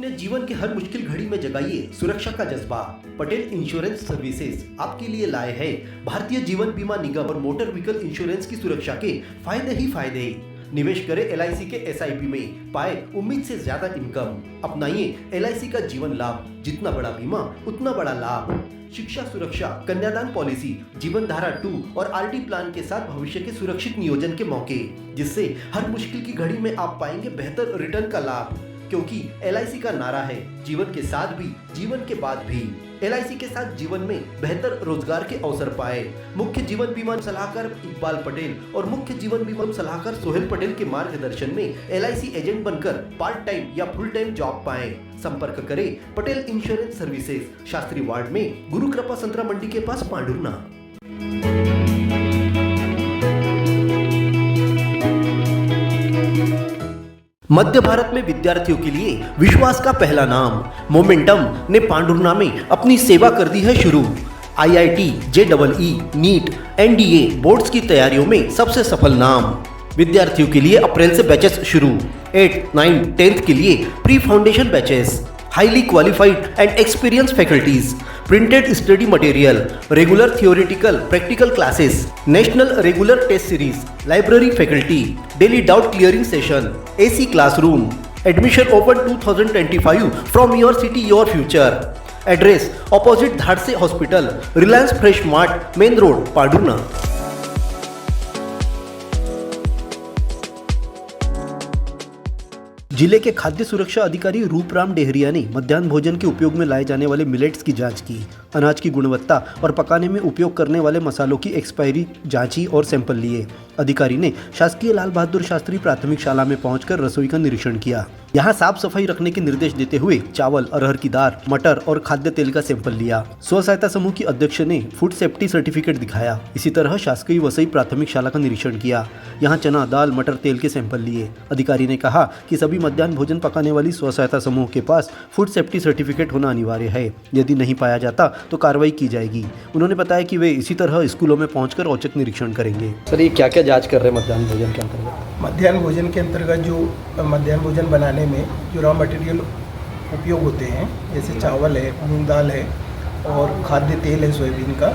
अपने जीवन के हर मुश्किल घड़ी में जगाइए सुरक्षा का जज्बा। पटेल इंश्योरेंस सर्विसेज आपके लिए लाए हैं भारतीय जीवन बीमा निगम और मोटर व्हीकल इंश्योरेंस की सुरक्षा के फायदे ही फायदे। निवेश करें LIC के SIP में, पाए उम्मीद से ज्यादा इनकम। अपनाइए LIC का जीवन लाभ, जितना बड़ा बीमा उतना बड़ा लाभ। शिक्षा सुरक्षा, कन्यादान पॉलिसी, जीवन धारा 2 और RD प्लान के साथ भविष्य के सुरक्षित नियोजन के मौके, जिससे हर मुश्किल की घड़ी में आप पाएंगे बेहतर रिटर्न का लाभ। क्योंकि LIC का नारा है जीवन के साथ भी जीवन के बाद भी। LIC के साथ जीवन में बेहतर रोजगार के अवसर पाए। मुख्य जीवन बीमा सलाहकार इकबाल पटेल और मुख्य जीवन बीमा सलाहकार सोहेल पटेल के मार्गदर्शन में LIC एजेंट बनकर पार्ट टाइम या फुल टाइम जॉब पाएं। संपर्क करें Patel insurance services, Shastri ward में, गुरु कृपा संतरा मंडी के पास, पांडुरना। मध्य भारत में विद्यार्थियों के लिए विश्वास का पहला नाम मोमेंटम ने पांडुरना में अपनी सेवा कर दी है शुरू। IIT, JEE, NEET, NDA boards की तैयारियों में सबसे सफल नाम। विद्यार्थियों के लिए अप्रैल से बैचेस शुरू। 8, 9, 10th के लिए pre foundation batches. Highly qualified and experience faculties, printed study material, regular theoretical practical classes, national regular test series, library faculty, daily doubt clearing session, AC classroom. Admission open 2025 from your city your future. Address opposite Dhadse hospital, Reliance Fresh mart, main road, Pandhurna. जिले के खाद्य सुरक्षा अधिकारी रूपराम डेहरिया ने मध्याह्न भोजन के उपयोग में लाए जाने वाले मिलेट्स की जांच की। अनाज की गुणवत्ता और पकाने में उपयोग करने वाले मसालों की एक्सपायरी जांची और सैंपल लिए। अधिकारी ने शासकीय लाल बहादुर शास्त्री प्राथमिक शाला में पहुंचकर रसोई का निरीक्षण किया। यहाँ साफ सफाई रखने के निर्देश देते हुए चावल, अरहर की दाल, मटर और खाद्य तेल का सैंपल लिया। स्व सहायता समूह की अध्यक्ष ने फूड सेफ्टी सर्टिफिकेट दिखाया। इसी तरह शासकीय वसई प्राथमिक शाला का निरीक्षण किया। यहाँ चना, दाल, मटर, तेल के सैंपल लिए। अधिकारी ने कहा कि सभी मध्याह्न भोजन पकाने वाली स्व सहायता समूह के पास फूड सेफ्टी सर्टिफिकेट होना अनिवार्य है। यदि नहीं पाया जाता तो कार्रवाई की जाएगी। उन्होंने बताया कि वे इसी तरह स्कूलों में पहुंचकर औचक निरीक्षण करेंगे। सर, ये क्या क्या जांच कर रहे हैं मध्याह्न भोजन के अंतर्गत? मध्याह्न भोजन के अंतर्गत जो मध्याह्न भोजन बनाने में जो रॉ मटेरियल उपयोग होते हैं, जैसे चावल है, मूंग दाल है और खाद्य तेल है सोयाबीन का,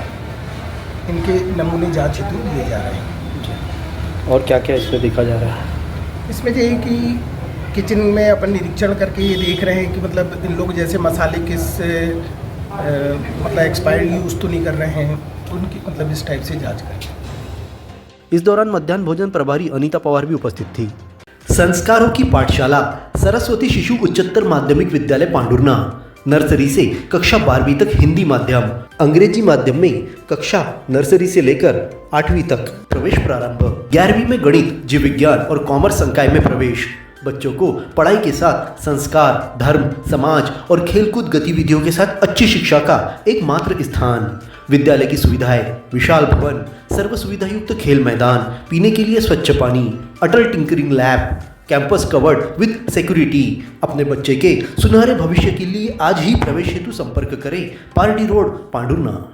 इनके नमूने जांच हेतु लिए जा रहे हैं। और क्या क्या इसमें देखा जा रहा है? इसमें ये है कि किचन में अपन निरीक्षण करके ये देख रहे हैं कि मतलब इन लोग जैसे मसाले किस मतलब एक्सपायर्ड यूज़ तो नहीं कर रहे हैं, उनकी मतलब इस टाइप से जांच करें। इस दौरान मध्याह्न भोजन प्रभारी अनीता पवार भी उपस्थित थी। संस्कारों की पाठशाला सरस्वती शिशु उच्चतर माध्यमिक विद्यालय पांडुरना, नर्सरी से कक्षा 12वीं तक हिंदी माध्यम, अंग्रेजी माध्यम में कक्षा नर्सरी से लेकर 8वीं तक प्रवेश प्रारंभ। 11वीं में गणित, जीव विज्ञान और कॉमर्स संकाय में प्रवेश। बच्चों को पढ़ाई के साथ संस्कार, धर्म, समाज और खेलकूद गतिविधियों के साथ अच्छी शिक्षा का एकमात्र स्थान। विद्यालय की सुविधाएं: विशाल भवन, सर्व सुविधा युक्त खेल मैदान, पीने के लिए स्वच्छ पानी, Atal tinkering lab, campus covered with security. अपने बच्चे के सुनहरे भविष्य के लिए आज ही प्रवेश हेतु संपर्क करें। Party road, Pandhurna.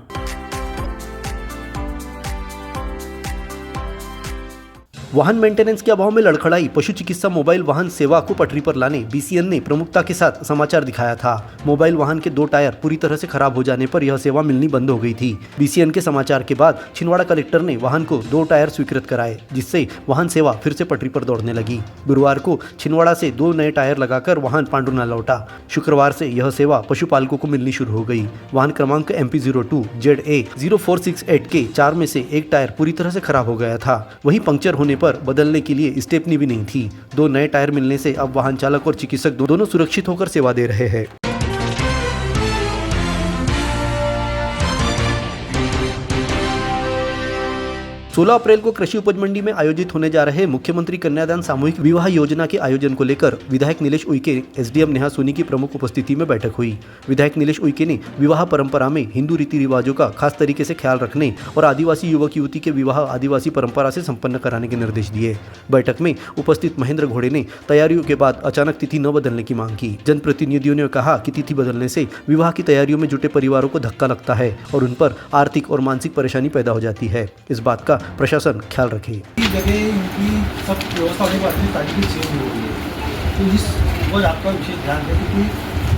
वाहन मेंटेनेंस के अभाव में लड़खड़ाई पशु चिकित्सा मोबाइल वाहन सेवा को पटरी पर लाने BCN ने प्रमुखता के साथ समाचार दिखाया था। मोबाइल वाहन के 2 टायर पूरी तरह से खराब हो जाने पर यह सेवा मिलनी बंद हो गई थी। BCN के समाचार के बाद छिंदवाड़ा कलेक्टर ने वाहन को 2 टायर स्वीकृत कराए, जिससे वाहन सेवा फिर से पटरी पर दौड़ने लगी। गुरुवार को छिंदवाड़ा से 2 नए टायर लगाकर वाहन पांडुरना लौटा। शुक्रवार से यह सेवा पशुपालकों को मिलनी शुरू हो गई। वाहन क्रमांक MP02 ZA 0468 के 4 में से 1 टायर पूरी तरह से खराब हो गया था। वहीं पंक्चर होने पर बदलने के लिए स्टेपनी भी नहीं थी। 2 नए टायर मिलने से अब वाहन चालक और चिकित्सक दोनों सुरक्षित होकर सेवा दे रहे हैं। 16 अप्रैल को कृषि उपज मंडी में आयोजित होने जा रहे मुख्यमंत्री कन्यादान सामूहिक विवाह योजना के आयोजन को लेकर विधायक नीलेश उइके, SDM नेहा सोनी की प्रमुख उपस्थिति में बैठक हुई। विधायक नीलेश उइके ने विवाह परंपरा में हिंदू रीति रिवाजों का खास तरीके से ख्याल रखने और आदिवासी युवक युवती के विवाह आदिवासी परंपरा से संपन्न कराने के निर्देश दिए। बैठक में उपस्थित महेंद्र घोड़े ने तैयारियों के बाद अचानक तिथि न बदलने की मांग की। जनप्रतिनिधियों ने कहा कि तिथि बदलने से विवाह की तैयारियों में जुटे परिवारों को धक्का लगता है और उन पर आर्थिक और मानसिक परेशानी पैदा हो जाती है। इस बात का प्रशासन ख्याल रखे। जगह इनकी सब व्यवस्था होने के बाद तारीख चेंज हो गई है, तो इस वो आपका विशेष ध्यान दें, क्योंकि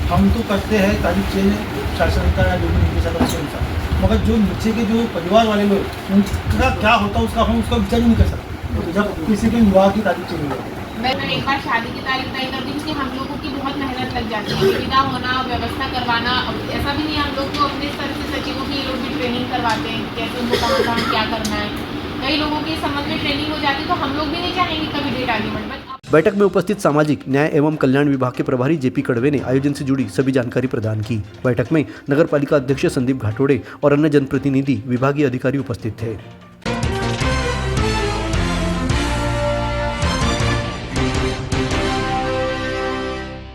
हम तो करते हैं तारीख चेंज शासन का या जो भी निर्देशक है उसके अनुसार, मगर जो नीचे के जो परिवार वाले लोग उनका क्या होता है उसका हम उसका विचार ही नहीं कर सकते जब किसी के विवाह की तारीख चेंज हो जाती है। मैं एक बार शादी की तारीख तय कर दी क्योंकि हम लोगों की बहुत मेहनत लग जाती है, विदा होना, व्यवस्था करवाना। अब ऐसा भी नहीं है, हम लोग तो अपने स्तर से सचिवों की लोग भी ट्रेनिंग करवाते हैं, कैसे उनको कहाँ कहाँ क्या करना है। कई लोगों की संबंध में ट्रेनिंग हो जाती है, तो हम लोग भी नहीं चाहेंगे कभी डेट आगे बढ़े। बैठक में उपस्थित सामाजिक न्याय एवं कल्याण विभाग के प्रभारी जेपी कड़वे ने आयोजन से जुड़ी सभी जानकारी प्रदान की। बैठक में नगर पालिका अध्यक्ष संदीप घाटोड़े और अन्य जनप्रतिनिधि विभागीय अधिकारी उपस्थित थे।